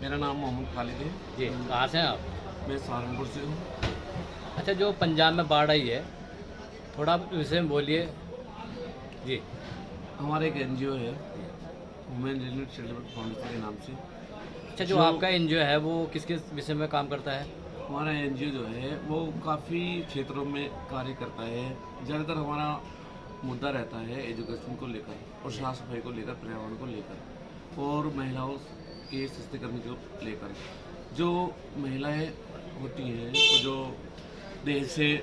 मेरा नाम मोहम्मद खालिद है। जी, कहाँ से हैं आप? मैं सहारनपुर से हूँ। अच्छा, जो पंजाब में बाढ़ आई है, थोड़ा आप इस विषय में बोलिए। जी। हमारा एक एनजीओ है, वुमेन रिलेटेड चैरिटेबल फाउंडेशन के नाम से। अच्छा, जो जो आपका एनजीओ है वो किस किस विषय में काम करता है? हमारा एनजीओ जो है वो काफ़ी क्षेत्रों में कार्य करता है। ज़्यादातर हमारा मुद्दा रहता है एजुकेशन को लेकर और साफ सफाई को लेकर, पर्यावरण को लेकर और महिलाओं के सशक्तिकरण को लेकर। जो महिलाएं होती हैं और जो देह से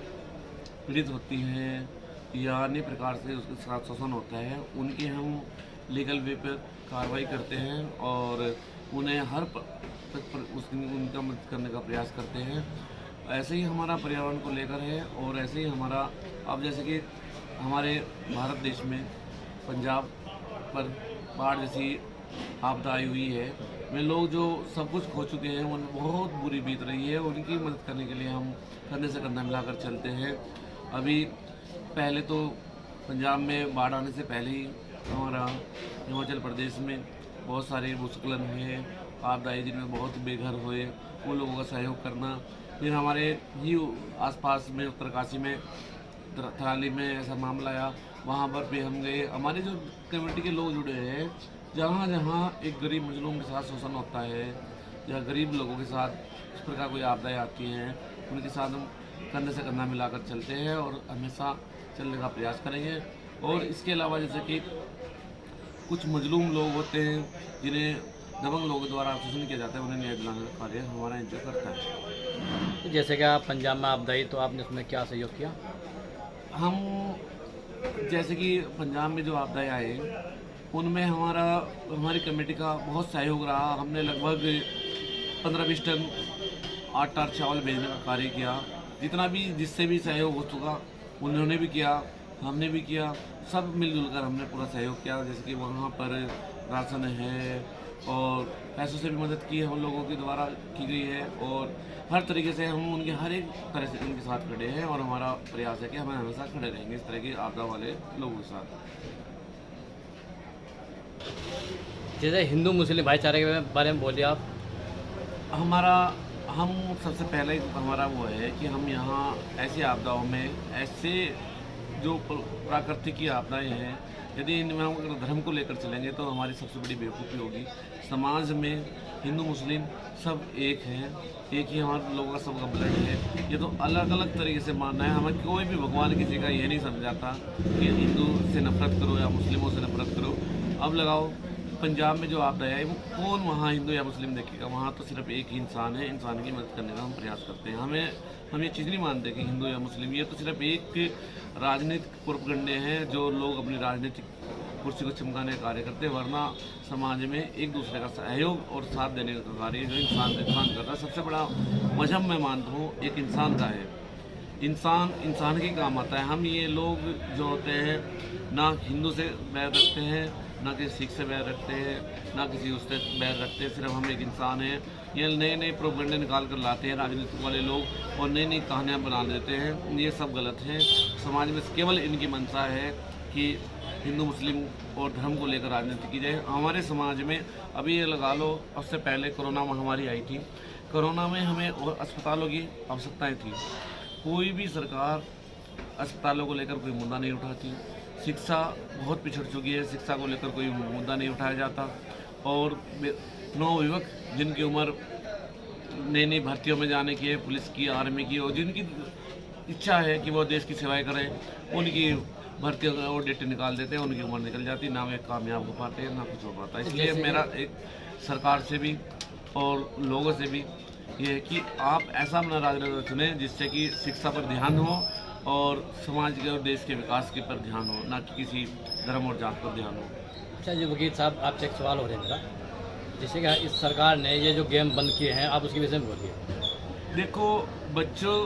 पीड़ित होती हैं या अन्य प्रकार से उसके साथ शोषण होता है, उनके हम लीगल वे पर कार्रवाई करते हैं और उन्हें हर उनका मदद करने का प्रयास करते हैं। ऐसे ही हमारा पर्यावरण को लेकर है और ऐसे ही हमारा, अब जैसे कि हमारे भारत देश में पंजाब पर बाढ़ जैसी आपदा आई हुई है, में लोग जो सब कुछ खो चुके हैं, उन बहुत बुरी बीत रही है। उनकी मदद करने के लिए हम कंधे से कंधा मिलाकर चलते हैं। अभी पहले तो पंजाब में बाढ़ आने से पहले ही हमारा हिमाचल प्रदेश में बहुत सारे भूस्खलन हुए, आपदा आई जिनमें बहुत बेघर हुए, उन लोगों का सहयोग करना। फिर हमारे ही आसपास में उत्तरकाशी में थराली में ऐसा मामला आया, वहाँ पर भी हम गए। हमारे जो कम्युनिटी के लोग जुड़े हैं, जहाँ जहाँ एक गरीब मजलूम के साथ शोषण होता है या गरीब लोगों के साथ इस प्रकार कोई आपदाएँ आती हैं, उनके साथ हम कंधे से कंधा मिलाकर चलते हैं और हमेशा चलने का प्रयास करेंगे। और इसके अलावा जैसे कि कुछ मजलूम लोग होते हैं जिन्हें दबंग लोगों द्वारा शोषण किया जाता है, उन्हें न्याय दिलाने का कार्य हमारा एनजीओ करता है। तो जैसे कि आप पंजाब में आपदा आई तो आपने उसमें क्या सहयोग किया? हम जैसे कि पंजाब में जो आपदाएँ आए, उनमें हमारी कमेटी का बहुत सहयोग रहा। हमने लगभग 15-20 टन आटा और चावल भेजने का कार्य किया। जितना भी जिससे भी सहयोग हो चुका उन्होंने भी किया, हमने भी किया, सब मिलजुल कर हमने पूरा सहयोग किया। जैसे कि वहाँ पर राशन है और पैसों से भी मदद की है, हम लोगों के द्वारा की गई है और हर तरीके से हम उनके हर एक तरह से उनके साथ खड़े हैं और हमारा प्रयास है कि हम हमेशा खड़े रहेंगे इस तरह की आपदा वाले लोगों के साथ। जैसे हिंदू मुस्लिम भाईचारे के बारे में बोलिए आप। हम सबसे पहले हमारा वो है कि हम यहाँ ऐसी आपदाओं में, ऐसे जो प्राकृतिक की आपदाएं हैं, यदि इनमें हम अगर धर्म को लेकर चलेंगे तो हमारी सबसे बड़ी बेवकूफ़ी होगी। समाज में हिंदू मुस्लिम सब एक हैं, एक ही हमारे लोगों का सबका ब्लड है। ये तो अलग अलग तरीके से मानना है। हमें कोई भी भगवान किसी का ये नहीं समझाता कि हिंदू से नफरत करो या मुस्लिमों से नफरत करो। अब लगाओ पंजाब में जो आपदा है वो कौन वहाँ हिंदू या मुस्लिम देखेगा, वहाँ तो सिर्फ एक ही इंसान है। इंसान की मदद करने का हम प्रयास करते हैं। हम ये चीज़ नहीं मानते कि हिंदू या मुस्लिम, ये तो सिर्फ एक राजनीतिक प्रोपगंडे हैं जो लोग अपनी राजनीतिक कुर्सी को चमकाने का कार्य करते हैं, वरना समाज में एक दूसरे का सहयोग और साथ देने का कार्य जो इंसान करता है। सबसे बड़ा मजहब मैं मानता हूँ एक इंसान का है। इंसान के काम आता है। हम ये लोग जो होते हैं ना हिंदू से बैर रखते हैं, ना किसी सिख से बैर रखते हैं, ना किसी उससे बैर रखते हैं। सिर्फ हम एक इंसान हैं। ये नए नए प्रोपगंडे निकाल कर लाते हैं राजनीतिक वाले लोग और नई नई कहानियाँ बना देते हैं। ये सब गलत है। समाज में केवल इनकी मंशा है कि हिंदू मुस्लिम और धर्म को लेकर राजनीति की जाए। हमारे समाज में अभी ये लगा लो, उससे पहले कोरोना महामारी आई थी। कोरोना में हमें और अस्पतालों की आवश्यकताएँ थी। कोई भी सरकार अस्पतालों को लेकर कोई मुद्दा नहीं उठाती। शिक्षा बहुत पिछड़ चुकी है, शिक्षा को लेकर कोई मुद्दा नहीं उठाया जाता। और नवयुवक जिनकी उम्र नई नई भर्तियों में जाने की है, पुलिस की, आर्मी की, और जिनकी इच्छा है कि वो देश की सेवाएं करें, उनकी भर्ती और डेट निकाल देते हैं, उनकी उम्र निकल जाती है, ना वे कामयाब हो पाते हैं, ना कुछ हो पाता है। इसलिए मेरा एक सरकार से भी और लोगों से भी ये है कि आप ऐसा अपना राजनीति चुनें जिससे कि शिक्षा पर ध्यान हो और समाज के और देश के विकास के पर ध्यान हो, ना कि किसी धर्म और जात पर ध्यान हो। अच्छा जी, वकील साहब आपसे एक सवाल हो रहा है मेरा। जैसे कि इस सरकार ने ये जो गेम बंद किए हैं, आप उसके विषय में बोलिए। देखो, बच्चों